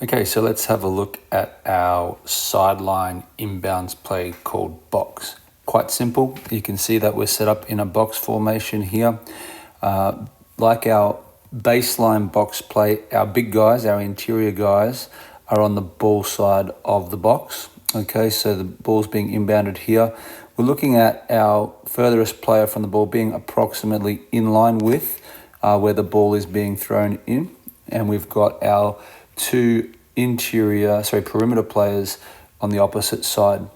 Okay, so let's have a look at our sideline inbounds play called box. Quite simple. You can see that we're set up in a box formation here. Like our baseline box play, our big guys, our interior guys, are on the ball side of the box. Okay, so the ball's being inbounded here. We're looking at our furthest player from the ball being approximately in line with where the ball is being thrown in. And we've got our two perimeter players on the opposite side.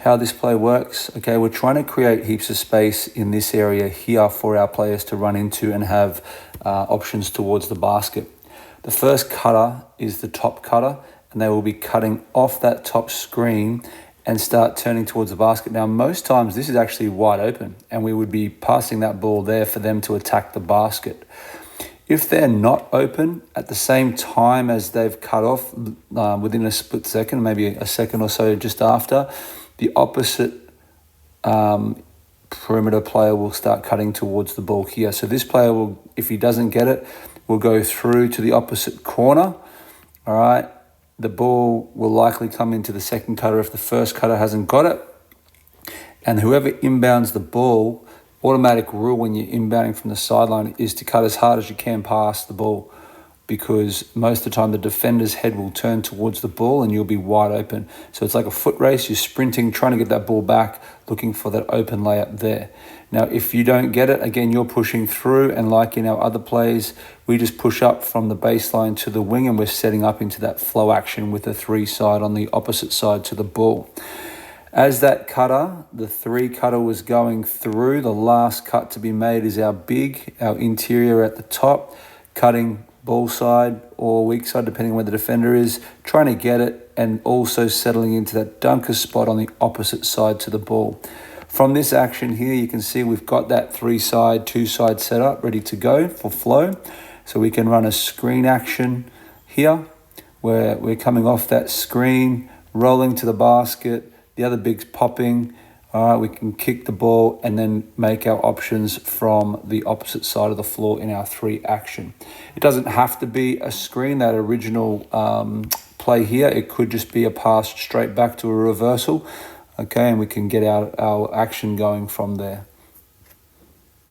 How this play works, okay, we're trying to create heaps of space in this area here for our players to run into and have options towards the basket. The first cutter is the top cutter, and they will be cutting off that top screen and start turning towards the basket. Now, most times this is actually wide open, and we would be passing that ball there for them to attack the basket. If they're not open at the same time as they've cut off within a split second, maybe a second or so just after, the opposite perimeter player will start cutting towards the ball here. So this player will, if he doesn't get it, will go through to the opposite corner. All right. The ball will likely come into the second cutter if the first cutter hasn't got it. And whoever inbounds the ball, automatic rule when you're inbounding from the sideline is to cut as hard as you can past the ball, because most of the time the defender's head will turn towards the ball and you'll be wide open. So it's like a foot race. You're sprinting, trying to get that ball back, looking for that open layup there. Now, if you don't get it, again, you're pushing through, and like in our other plays, we just push up from the baseline to the wing and we're setting up into that flow action with the three side on the opposite side to the ball. As that cutter, the three cutter, was going through, the last cut to be made is our interior at the top, cutting ball side or weak side, depending on where the defender is, trying to get it and also settling into that dunker spot on the opposite side to the ball. From this action here, you can see we've got that two side set up, ready to go for flow. So we can run a screen action here where we're coming off that screen, rolling to the basket, the other big's popping. All right, we can kick the ball and then make our options from the opposite side of the floor in our three action. It doesn't have to be a screen, that original play here. It could just be a pass straight back to a reversal. Okay, and we can get our action going from there.